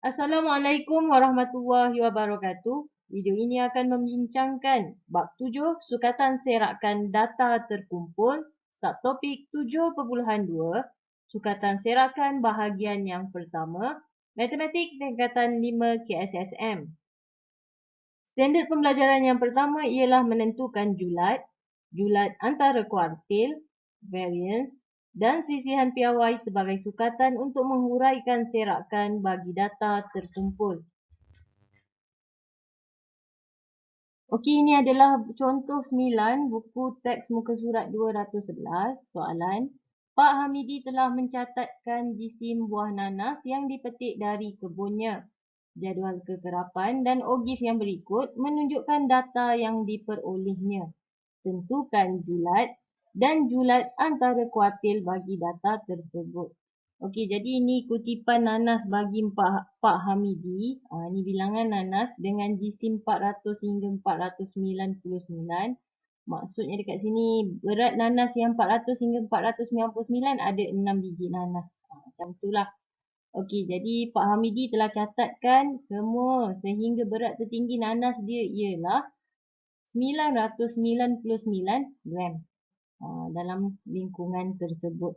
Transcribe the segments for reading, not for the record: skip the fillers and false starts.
Assalamualaikum warahmatullahi wabarakatuh. Video ini akan membincangkan bab 7 sukatan serakan data terkumpul, subtopik 7.2, sukatan serakan bahagian yang pertama, matematik tingkatan 5 KSSM. Standard pembelajaran yang pertama ialah menentukan julat, julat antara kuartil, variance dan sisihan piawai sebagai sukatan untuk menghuraikan serakan bagi data terkumpul. Okey, ini adalah contoh 9 buku teks muka surat 211. Soalan, Pak Hamidi telah mencatatkan jisim buah nanas yang dipetik dari kebunnya. Jadual kekerapan dan ogif yang berikut menunjukkan data yang diperolehnya. Tentukan julat dan julat antara kuartil bagi data tersebut. Okey, jadi ini kutipan nanas bagi Pak Hamidi. Ini bilangan nanas dengan jisim 400 hingga 499. Maksudnya dekat sini berat nanas yang 400 hingga 499 ada 6 biji nanas. Macam itulah. Okey, jadi Pak Hamidi telah catatkan semua sehingga berat tertinggi nanas dia ialah 999 gram dalam lingkungan tersebut.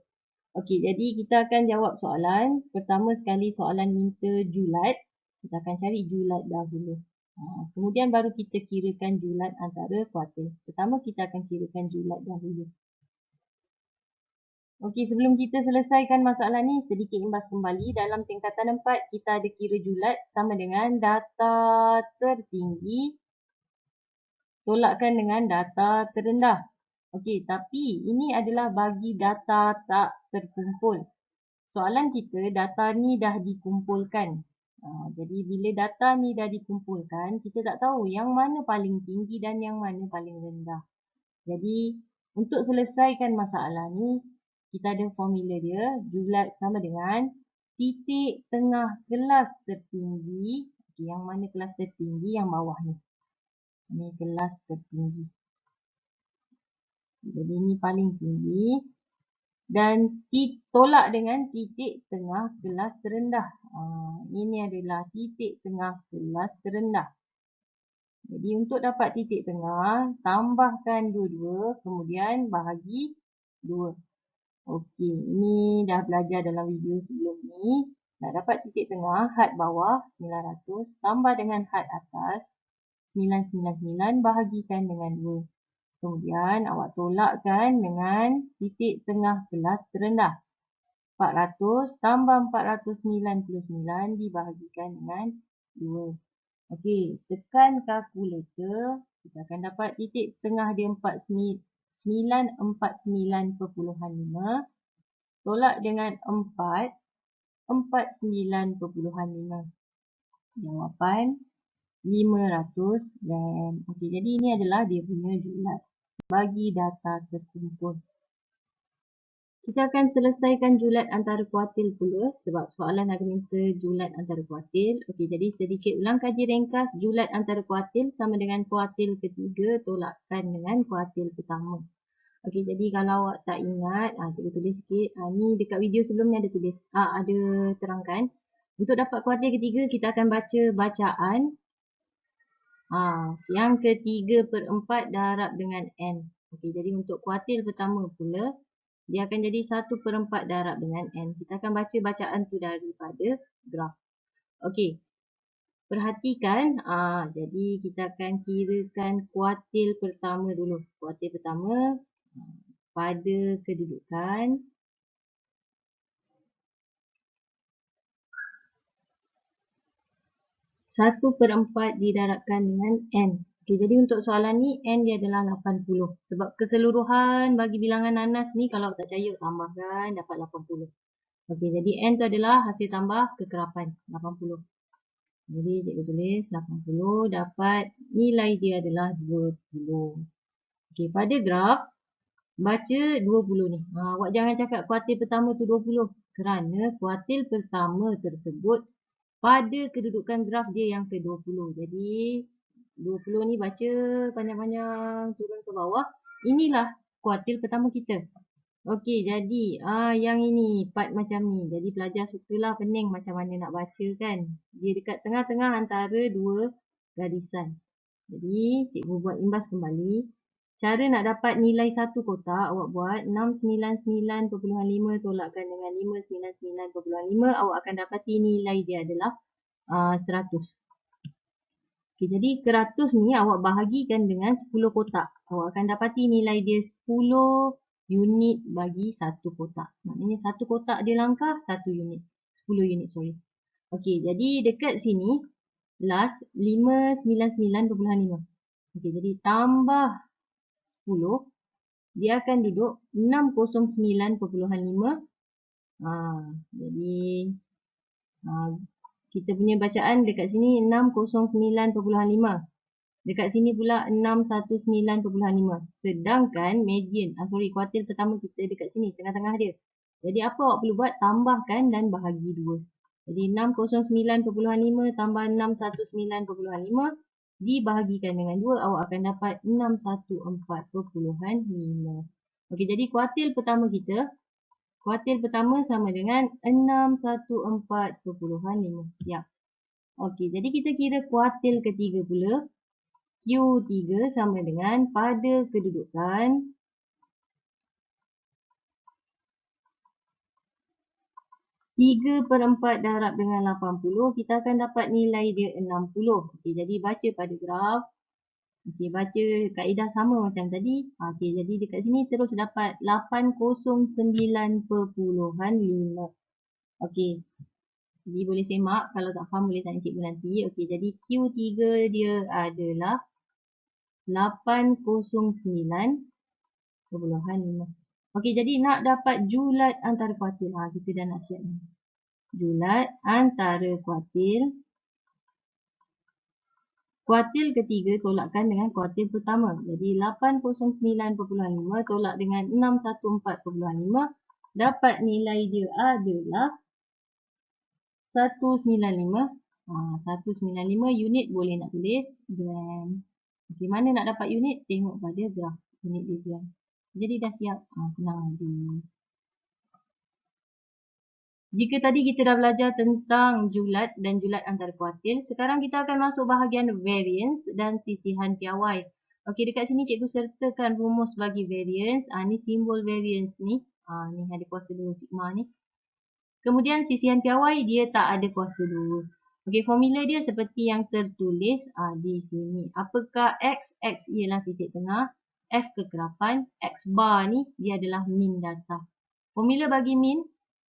Okey, jadi kita akan jawab soalan. Pertama sekali soalan minta julat. Kita akan cari julat dahulu. Kemudian baru kita kirakan julat antara kuartil. Pertama kita akan kirakan julat dahulu. Okey, sebelum kita selesaikan masalah ni, sedikit imbas kembali. Dalam tingkatan 4, kita ada kira julat sama dengan data tertinggi tolakkan dengan data terendah. Okey, tapi ini adalah bagi data tak terkumpul. Soalan kita, data ni dah dikumpulkan. Jadi bila data ni dah dikumpulkan, kita tak tahu yang mana paling tinggi dan yang mana paling rendah. Jadi untuk selesaikan masalah ni, kita ada formula dia. Julat sama dengan titik tengah kelas tertinggi. Okay, yang mana kelas tertinggi? Yang bawah ni. Ini kelas tertinggi. Jadi ini paling tinggi. Dan tolak dengan titik tengah kelas terendah. Ini adalah titik tengah kelas terendah. Jadi untuk dapat titik tengah, tambahkan dua-dua, kemudian bahagi 2. Okey, ini dah belajar dalam video sebelum ni. Nak dapat titik tengah, had bawah 900, tambah dengan had atas 999, bahagikan dengan 2. Kemudian awak tolakkan dengan titik tengah kelas terendah. 400 tambah 499 dibahagikan dengan 2. Okey, tekan kalkulator. Kita akan dapat titik tengah dia 949.5. Tolak dengan 4, 49.5. Jawapan 500 gram. Okey, jadi ini adalah dia punya julat bagi data terkumpul. Kita akan selesaikan julat antara kuartil pula sebab soalan ada minta julat antara kuartil. Okey, jadi sedikit ulang kaji ringkas. Julat antara kuartil sama dengan kuartil ketiga tolakkan dengan kuartil pertama. Okey, jadi kalau awak tak ingat, cikgu tulis sikit. Ni dekat video sebelum ni ada tulis, ada terangkan. Untuk dapat kuartil ketiga, kita akan baca bacaan. Yang ke-3/4 darab dengan N. Okey, jadi untuk kuartil pertama pula, dia akan jadi 1/4 darab dengan N. Kita akan baca bacaan tu daripada graf. Okey, perhatikan. Jadi kita akan kirakan kuartil pertama dulu. Kuartil pertama pada kedudukan 1/4 didarabkan dengan N. Okay, jadi untuk soalan ni, N dia adalah 80. Sebab keseluruhan bagi bilangan nanas ni, kalau tak percaya, tambahkan dapat 80. Okey, jadi N tu adalah hasil tambah kekerapan, 80. Jadi cikgu tulis 80 dapat nilai dia adalah 20. Okey, pada graf, baca 20 ni. Awak jangan cakap kuartil pertama tu 20. Kerana kuartil pertama tersebut pada kedudukan graf dia yang ke-20. Jadi 20 ni baca panjang-panjang turun ke bawah. Inilah kuartil pertama kita. Okey, jadi yang ini part macam ni. Jadi pelajar sukalah pening macam mana nak baca kan. Dia dekat tengah-tengah antara dua garisan. Jadi cikgu buat imbas kembali. Cara nak dapat nilai satu kotak awak buat 699.5 tolakkan dengan 599.5, awak akan dapati nilai dia adalah 100. Okay, jadi 100 ni awak bahagikan dengan 10 kotak. Awak akan dapati nilai dia 10 unit bagi satu kotak. Maknanya satu kotak dia langkah, 1 unit. 10 unit, sorry. Okey, jadi dekat sini, last 599.5. Okey, jadi tambah 10, dia akan duduk 609.5. Jadi kita punya bacaan dekat sini 609.5. Dekat sini pula 619.5. Sedangkan median, kuartil pertama kita dekat sini, tengah-tengah dia. Jadi apa awak perlu buat? Tambahkan dan bahagi 2. Jadi 609.5 tambah 619.5 dibahagikan dengan 2, awak akan dapat 614.5. Okey, jadi kuartil pertama kita, kuartil pertama sama dengan 614.5. Siap. Okey, jadi kita kira kuartil ketiga pula. Q3 sama dengan pada kedudukan 3/4 darab dengan 80, kita akan dapat nilai dia 60. Okey, jadi baca pada graf. Okey, baca kaedah sama macam tadi. Okey, jadi dekat sini terus dapat 809.5. Okey, jadi boleh semak. Kalau tak faham boleh tanya cikgu nanti. Okey, jadi Q3 dia adalah 809.5. Okey, jadi nak dapat julat antara kuartil. Kita dah nak siap ni. Julat antara kuartil. Kuartil ketiga tolakkan dengan kuartil pertama. Jadi 809.5 tolak dengan 614.5. Dapat nilai dia adalah 195. 195 unit boleh nak tulis. Gram. Okey, mana nak dapat unit? Tengok pada graf. Unit dia gram. Jadi dah siap. Senang je. Jika tadi kita dah belajar tentang julat dan julat antara kuartil, sekarang kita akan masuk bahagian variance dan sisihan piawai. Okey, dekat sini cikgu sertakan rumus bagi variance. Ni simbol variance ni. Ni ada kuasa 2 sigma ni. Kemudian sisihan piawai dia tak ada kuasa 2. Okey, formula dia seperti yang tertulis di sini. Apakah X? X ialah titik tengah. F kekerapan. X bar ni dia adalah min data. Formula bagi min,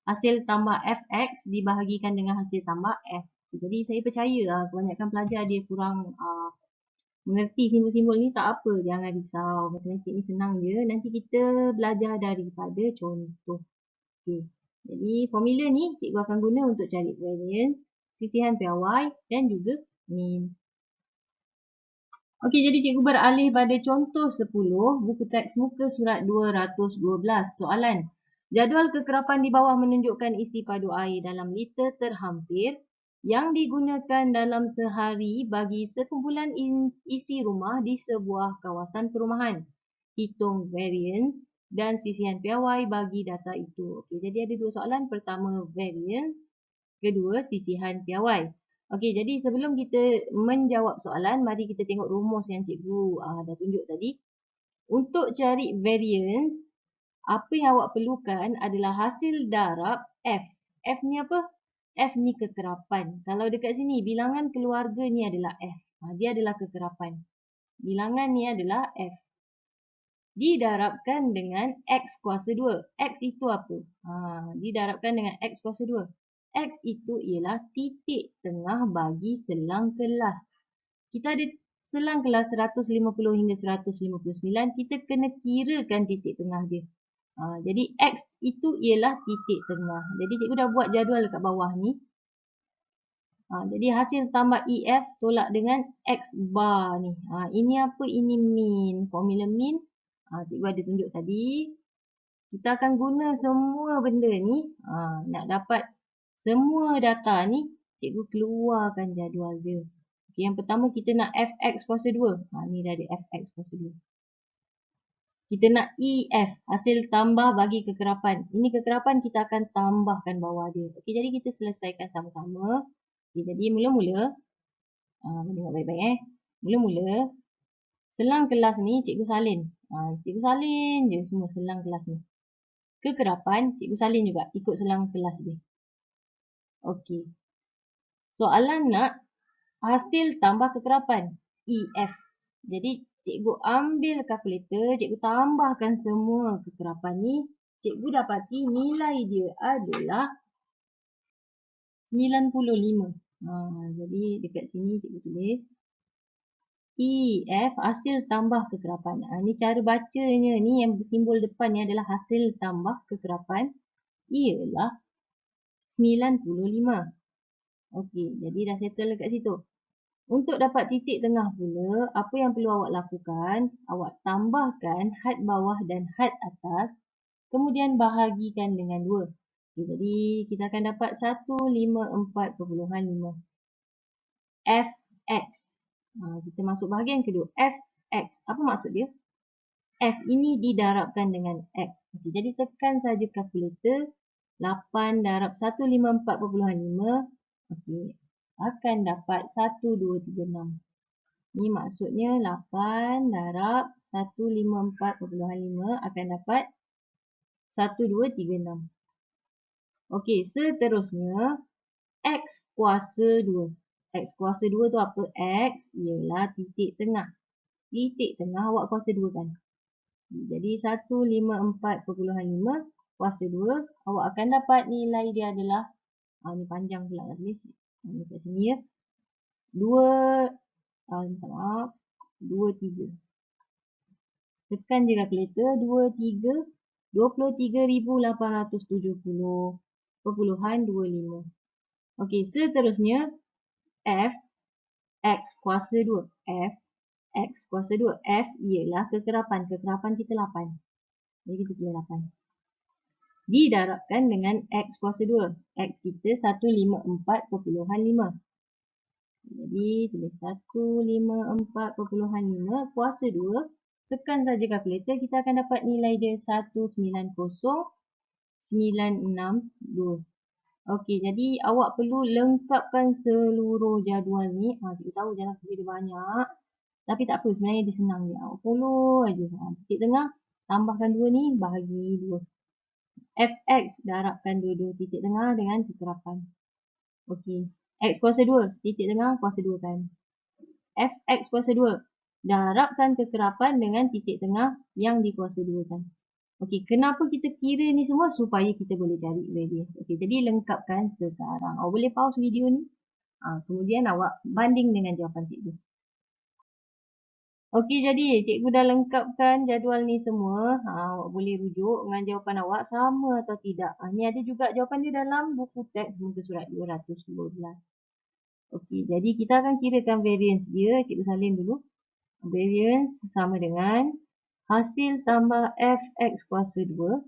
hasil tambah fx dibahagikan dengan hasil tambah f. Jadi saya percaya kebanyakan pelajar dia kurang mengerti simbol-simbol ni. Tak apa, jangan risau. Matematik ni senang je. Nanti kita belajar daripada contoh. Okay. Jadi formula ni cikgu akan guna untuk cari variance, sisihan piawai dan juga min. Okey, jadi cikgu beralih pada contoh 10, buku teks muka surat 212. Soalan. Jadual kekerapan di bawah menunjukkan isi padu air dalam liter terhampir yang digunakan dalam sehari bagi sekumpulan isi rumah di sebuah kawasan perumahan. Hitung variance dan sisihan piawai bagi data itu. Okey, jadi ada dua soalan. Pertama variance, kedua sisihan piawai. Okey, jadi sebelum kita menjawab soalan, mari kita tengok rumus yang cikgu dah tunjuk tadi. Untuk cari variance, apa yang awak perlukan adalah hasil darab F. F ni apa? F ni kekerapan. Kalau dekat sini, bilangan keluarga ni adalah F. Dia adalah kekerapan. Bilangan ni adalah F. Didarabkan dengan X kuasa 2. X itu apa? Didarabkan dengan X kuasa 2. X itu ialah titik tengah bagi selang kelas. Kita ada selang kelas 150 hingga 159. Kita kena kirakan titik tengah dia. Jadi X itu ialah titik tengah. Jadi cikgu dah buat jadual kat bawah ni. Jadi hasil tambah EF tolak dengan X bar ni. Ini apa? Ini min. Formula min. Cikgu ada tunjuk tadi. Kita akan guna semua benda ni. Nak dapat semua data ni, cikgu keluarkan jadual dia. Okay, yang pertama kita nak fx kuasa 2. Ni dah ada fx kuasa 2. Kita nak EF, hasil tambah bagi kekerapan. Ini kekerapan, kita akan tambahkan bawah dia. Okey, jadi kita selesaikan sama-sama. Okey, jadi mula-mula, tengok baik-baik Mula-mula, selang kelas ni cikgu salin. Cikgu salin je semua selang kelas ni. Kekerapan, cikgu salin juga ikut selang kelas dia. Okey. Soalan nak hasil tambah kekerapan, EF. Jadi, cikgu ambil kalkulator, cikgu tambahkan semua kekerapan ni. Cikgu dapati nilai dia adalah 95. Jadi, dekat sini cikgu tulis EF, hasil tambah kekerapan. Ni cara bacanya ni, yang simbol depan ni adalah hasil tambah kekerapan. Ialah 95. Okey, jadi dah settle dekat situ. Untuk dapat titik tengah pula, apa yang perlu awak lakukan? Awak tambahkan had bawah dan had atas, kemudian bahagikan dengan 2. Okay, jadi kita akan dapat 154.5 Fx. Kita masuk bahagian kedua. Fx. Apa maksud dia? F ini didarabkan dengan X. Okay, jadi tekan saja kalkulator. 8 darab 154.5. Okey, akan dapat 1236. Ni maksudnya 8 darab 154.5 akan dapat 1236. Okey, seterusnya X kuasa 2. X kuasa 2 tu apa? X ialah titik tengah. Titik tengah awak kuasa 2 kan. Jadi 154.5 kuasa 2, awak akan dapat nilai dia adalah, ni panjang pula nak tulis. Ni kat sini ya. 23. Tekan je kalkulator, 23,870.25. Okey, seterusnya F X kuasa 2. F X kuasa 2. F ialah kekerapan. Kekerapan kita 8. Jadi kita pilih 8. Didarabkan dengan X kuasa 2. X kita 154.5. Jadi tulis 154.5 kuasa 2. Tekan saja kalkulator, kita akan dapat nilai dia 190,962. Okey, jadi awak perlu lengkapkan seluruh jadual ni. Cikgu tahu jalan kerja dia banyak. Tapi tak apa, sebenarnya dia senang je. Awak follow aja. Titik tengah, tambahkan 2 ni, bahagi 2. Fx darabkan dua-dua titik tengah dengan kekerapan. Okey. X kuasa 2, titik tengah kuasa 2 kan. Fx kuasa 2. Darabkan kekerapan dengan titik tengah yang dikuasa 2 kan. Okey, kenapa kita kira ni semua? Supaya kita boleh cari radius. Okey, jadi lengkapkan sekarang. Awak boleh pause video ni. Kemudian awak banding dengan jawapan cikgu. Okey, jadi cikgu dah lengkapkan jadual ni semua. Awak boleh rujuk dengan jawapan awak sama atau tidak. Ni ada juga jawapan dia dalam buku teks muka surat 212. Okey, jadi kita akan kirakan variance dia. Cikgu salin dulu. Variance sama dengan hasil tambah Fx kuasa 2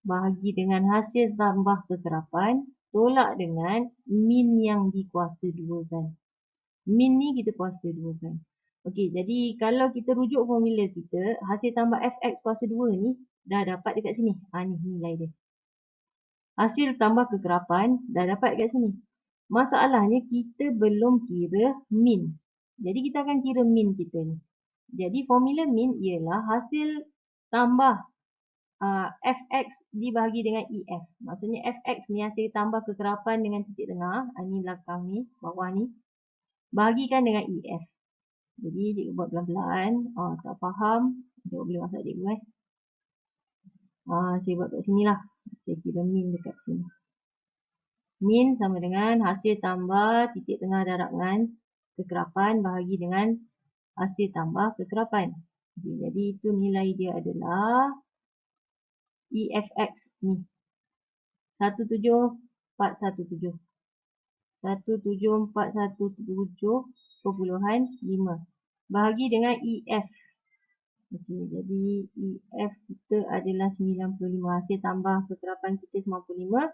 bahagi dengan hasil tambah kekerapan tolak dengan min yang dikuasa 2 kan. Min ni kita kuasa 2 kan. Okey, jadi kalau kita rujuk formula kita, hasil tambah Fx kuasa 2 ni dah dapat dekat sini. Ni nilai dia. Hasil tambah kekerapan dah dapat dekat sini. Masalahnya kita belum kira min. Jadi kita akan kira min kita ni. Jadi formula min ialah hasil tambah Fx dibahagi dengan EF. Maksudnya Fx ni hasil tambah kekerapan dengan titik tengah. Ni belakang ni, bawah ni. Bahagikan dengan EF. Jadi cikgu buat pelan-pelan. Tak faham, cikgu boleh masak cikgu saya buat kat sini lah. Saya kira min dekat sini. Min sama dengan hasil tambah titik tengah darabkan kekerapan bahagi dengan hasil tambah kekerapan. Jadi itu nilai dia adalah EFX ni 17417. 17417.5 bahagi dengan EF. Okey, jadi EF kita adalah 95. Hasil tambah kekerapan kita 95.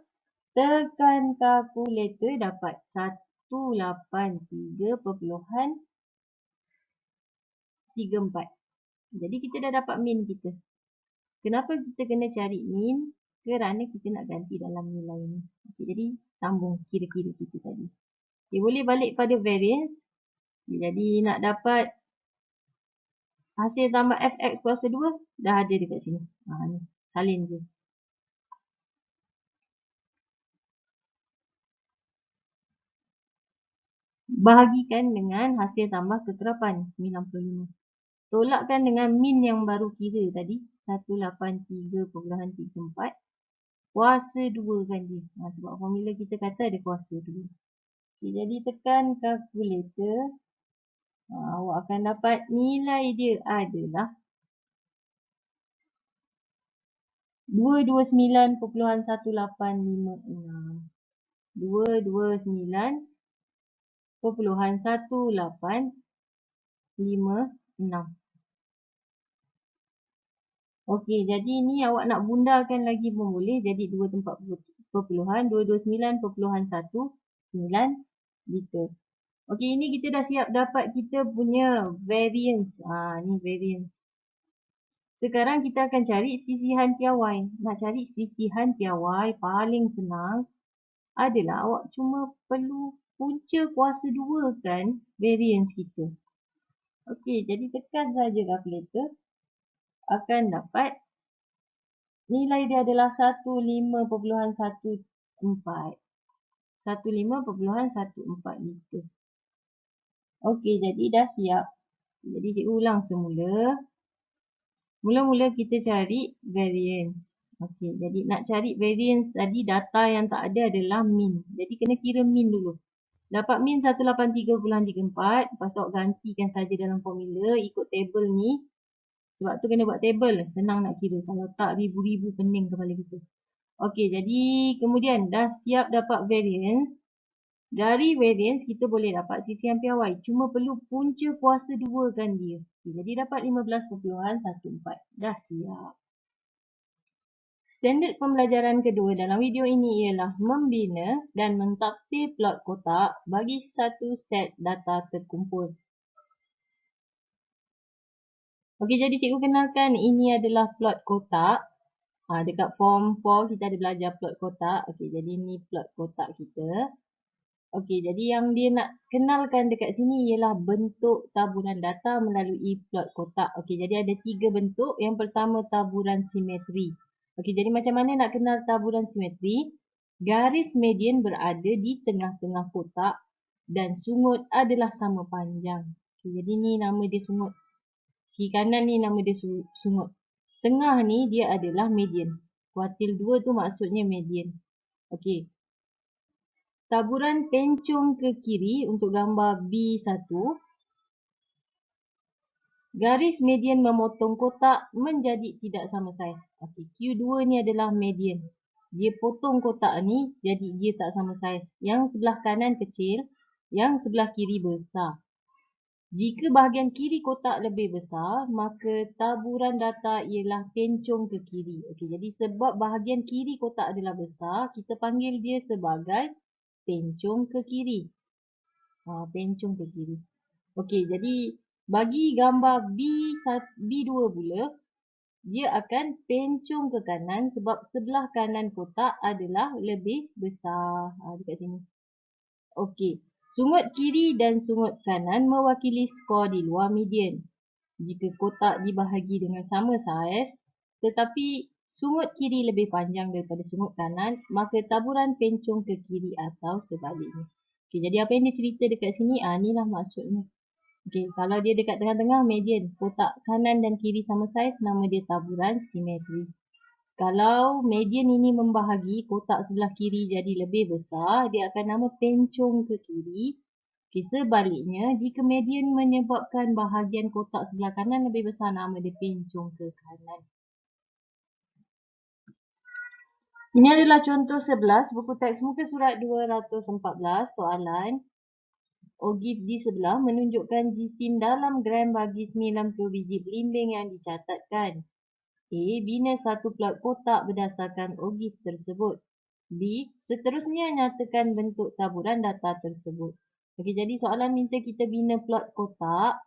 Tekan kalkulator dapat 183.34. Jadi kita dah dapat min kita. Kenapa kita kena cari min? Kerana kita nak ganti dalam nilai ni. Okay, jadi sambung kira-kira kita tadi. Okay, boleh balik pada variance. Okay, jadi nak dapat hasil tambah fx kuasa 2 dah ada dekat sini. Ni salin je. Bahagikan dengan hasil tambah kekerapan 95. Tolakkan dengan min yang baru kira tadi 183.34. Kuasa 2 kan dia. Sebab formula kita kata ada kuasa 2. Okay, jadi tekan kalkulator. Awak akan dapat nilai dia adalah 229.1856. 229.1856. Okey, jadi ni awak nak bundarkan lagi pun boleh. Jadi 2 tempat perpuluhan, 229.119 liter. Okey, ini kita dah siap dapat kita punya variance. Ni variance. Sekarang kita akan cari sisihan piawai. Nak cari sisihan piawai paling senang adalah awak cuma perlu punca kuasa 2 kan variance kita. Okey, jadi tekan saja kalkulator. Akan dapat nilai dia adalah 15.14. 15.14 liter. Okey, jadi dah siap. Jadi cikgu ulang semula. Mula-mula kita cari variance. Okey, jadi nak cari variance tadi data yang tak ada adalah min. Jadi kena kira min dulu. Dapat min 183.34. Lepas tu gantikan saja dalam formula ikut table ni. Sebab tu kena buat table. Senang nak kira. Kalau tak ribu-ribu pening kepala kita. Okey, jadi kemudian dah siap dapat variance. Dari variance kita boleh dapat sisihan piawai. Cuma perlu punca kuasa 2 kan dia. Okay, jadi dapat 15.14. Dah siap. Standard pembelajaran kedua dalam video ini ialah membina dan mentafsir plot kotak bagi satu set data terkumpul. Okey, jadi cikgu kenalkan ini adalah plot kotak. Dekat form 4 kita ada belajar plot kotak. Okey, jadi ni plot kotak kita. Okey, jadi yang dia nak kenalkan dekat sini ialah bentuk taburan data melalui plot kotak. Okey, jadi ada 3 bentuk. Yang pertama taburan simetri. Okey, jadi macam mana nak kenal taburan simetri? Garis median berada di tengah-tengah kotak dan sungut adalah sama panjang. Okey, jadi ni nama dia sungut. Kiri kanan ni nama dia sungut. Tengah ni dia adalah median. Kuartil 2 tu maksudnya median. Okey. Taburan pencung ke kiri untuk gambar B1. Garis median memotong kotak menjadi tidak sama saiz. Okey, Q2 ni adalah median. Dia potong kotak ni jadi dia tak sama saiz. Yang sebelah kanan kecil, yang sebelah kiri besar. Jika bahagian kiri kotak lebih besar, maka taburan data ialah pencung ke kiri. Okey, jadi sebab bahagian kiri kotak adalah besar, kita panggil dia sebagai pencung ke kiri. Pencung ke kiri. Okey, jadi bagi gambar B2 pula, dia akan pencung ke kanan sebab sebelah kanan kotak adalah lebih besar. Dekat sini. Okey. Sungut kiri dan sungut kanan mewakili skor di luar median. Jika kotak dibahagi dengan sama saiz, tetapi sungut kiri lebih panjang daripada sungut kanan, maka taburan pencung ke kiri atau sebaliknya. Okey, jadi apa yang dia cerita dekat sini? Inilah maksudnya. Okey, kalau dia dekat tengah-tengah median, kotak kanan dan kiri sama saiz, nama dia taburan simetri. Kalau median ini membahagi kotak sebelah kiri jadi lebih besar, dia akan nama pencung ke kiri. Okay, sebaliknya, jika median menyebabkan bahagian kotak sebelah kanan lebih besar, nama dia pencung ke kanan. Ini adalah contoh 11, buku teks muka surat 214, soalan. Ogif di sebelah menunjukkan jisim dalam gram bagi 90 biji belimbing yang dicatatkan. A. Bina satu plot kotak berdasarkan ogif tersebut. B. Seterusnya nyatakan bentuk taburan data tersebut. Okey, jadi soalan minta kita bina plot kotak.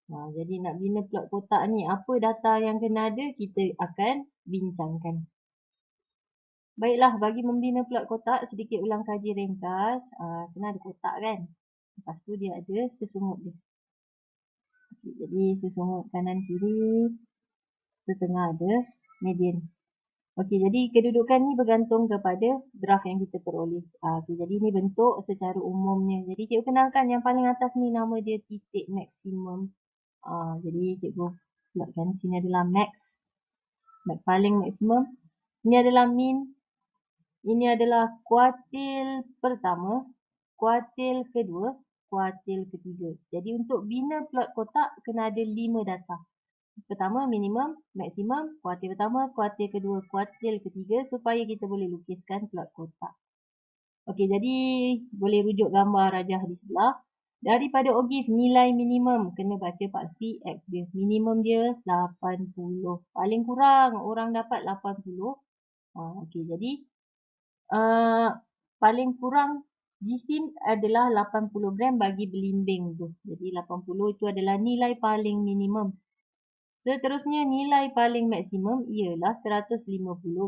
Jadi nak bina plot kotak ni, apa data yang kena ada, kita akan bincangkan. Baiklah, bagi membina plot kotak, sedikit ulang kaji ringkas. Kena ada kotak kan? Lepas tu dia ada sesungut dia. Jadi sesungut kanan kiri, setengah ada median. Okey, jadi kedudukan ni bergantung kepada graf yang kita peroleh. Jadi ni bentuk secara umumnya. Jadi cikgu kenalkan yang paling atas ni nama dia titik maksimum. Jadi cikgu buatkan sini adalah max. Max paling maksimum. Ini adalah min. Ini adalah kuartil pertama, kuartil kedua, kuartil ketiga. Jadi untuk bina plot kotak kena ada 5 data. Pertama minimum, maksimum, kuartil pertama, kuartil kedua, kuartil ketiga supaya kita boleh lukiskan plot kotak. Okey, jadi boleh rujuk gambar rajah di sebelah. Daripada OGIF nilai minimum kena baca paksi X dia. Minimum dia 80. Paling kurang orang dapat 80. Okey, jadi paling kurang jisim adalah 80 gram bagi belimbing tu. Jadi 80 itu adalah nilai paling minimum. Seterusnya nilai paling maksimum ialah 150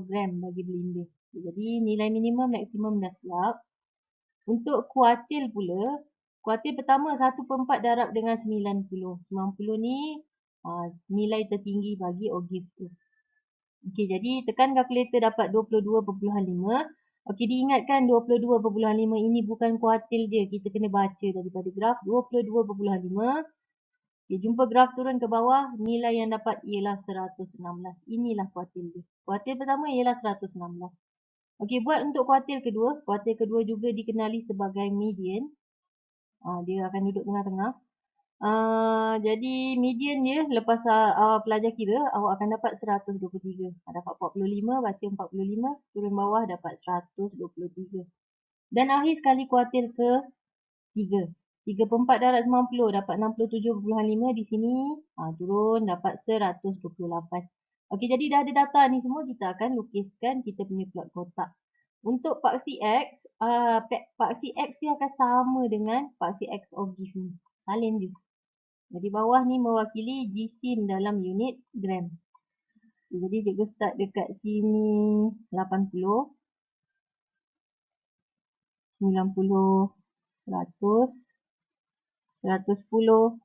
gram bagi belimbing. Jadi nilai minimum maksimum dah siap. Untuk kuartil pula, kuartil pertama 1/4 darab dengan 90. 90 ni nilai tertinggi bagi OGIF tu. Okey, jadi tekan kalkulator dapat 22.5. Okey, diingatkan 22.5 ini bukan kuartil dia. Kita kena baca daripada graf 22.5. Okay, jumpa graf turun ke bawah, nilai yang dapat ialah 116. Inilah kuartil dia. Kuartil pertama ialah 116. Okey, buat untuk kuartil kedua. Kuartil kedua juga dikenali sebagai median. Dia akan duduk tengah-tengah. Jadi median dia lepas pelajar kira, awak akan dapat 123. Dapat 45, baca 45, turun bawah dapat 123. Dan akhir sekali kuartil ke 3. 3/4 darab 90 dapat 67.5 di sini. Turun dapat 128. Okey, jadi dah ada data ni semua, kita akan lukiskan kita punya plot kotak. Untuk paksi X, paksi X dia akan sama dengan paksi X OGIF ni. Salin je. Jadi bawah ni mewakili jisim dalam unit gram. Jadi cikgu start dekat sini 80, 90, 100, 110,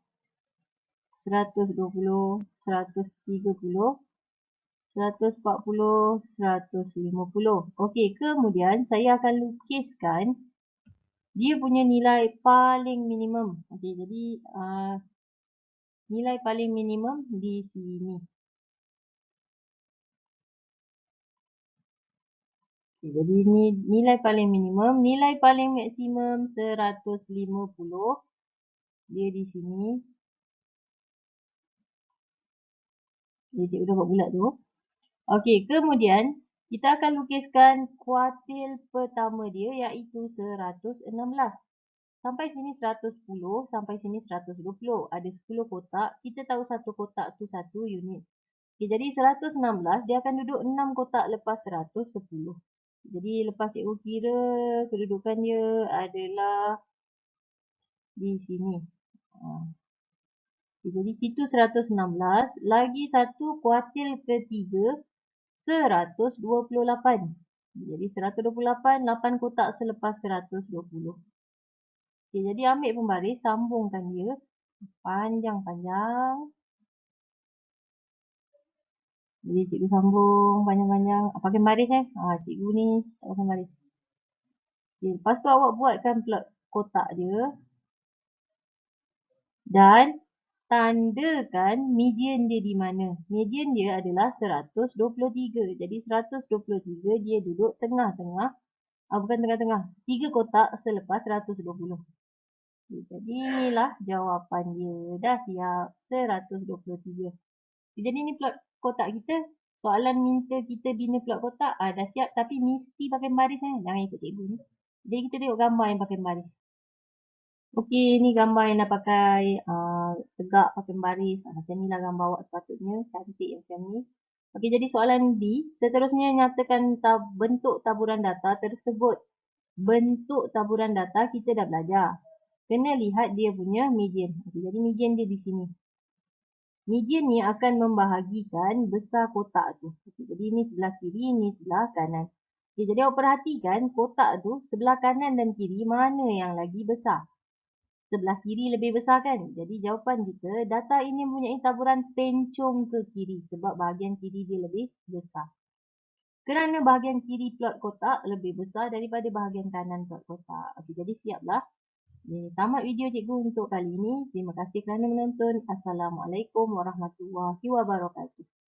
120, 130, 140, 150. Okey, kemudian saya akan lukiskan dia punya nilai paling minimum. Okey, jadi nilai paling minimum di sini. Okay, jadi ini nilai paling minimum, nilai paling maksimum 150. Dia di sini. Jadi cikgu dah buat bulat tu. Okey, kemudian kita akan lukiskan kuartil pertama dia iaitu 116. Sampai sini 110, sampai sini 120. Ada 10 kotak. Kita tahu satu kotak tu satu unit. Okay, jadi 116 dia akan duduk 6 kotak lepas 110. Jadi lepas cikgu kira kedudukan dia adalah di sini. Okay, jadi situ 116. Lagi satu kuartil ketiga 128. Jadi 128, 8 kotak selepas 120. Okay, jadi ambil pembaris, sambungkan dia. Panjang-panjang. Jadi cikgu sambung panjang-panjang. Pakai baris cikgu ni tak pakai baris. Okay, lepas tu awak buatkan plot kotak dia. Dan tandakan median dia di mana. Median dia adalah 123. Jadi 123 dia duduk tengah-tengah. Bukan tengah-tengah. 3 kotak selepas 120. Okay, jadi inilah jawapan dia. Dah siap. 123. Jadi ni plot kotak kita. Soalan minta kita bina plot kotak. Dah siap tapi mesti pakai baris. Jangan ikut cikgu ni. Jadi kita tengok gambar yang pakai baris. Okey, ni gambar yang dah pakai tegak pakai baris. Macam ni lah gambar awak sepatutnya. Cantik macam ni. Okey, jadi soalan B. Seterusnya nyatakan bentuk taburan data tersebut. Bentuk taburan data kita dah belajar. Kena lihat dia punya median. Okey, jadi median dia di sini. Median ni akan membahagikan besar kotak tu. Jadi ni sebelah kiri, ni sebelah kanan. Jadi awak perhatikan kotak tu sebelah kanan dan kiri mana yang lagi besar. Sebelah kiri lebih besar kan? Jadi jawapan kita, data ini mempunyai taburan pencong ke kiri sebab bahagian kiri dia lebih besar. Kerana bahagian kiri plot kotak lebih besar daripada bahagian kanan plot kotak. Okey, jadi siaplah. Tamat video cikgu untuk kali ini. Terima kasih kerana menonton. Assalamualaikum warahmatullahi wabarakatuh.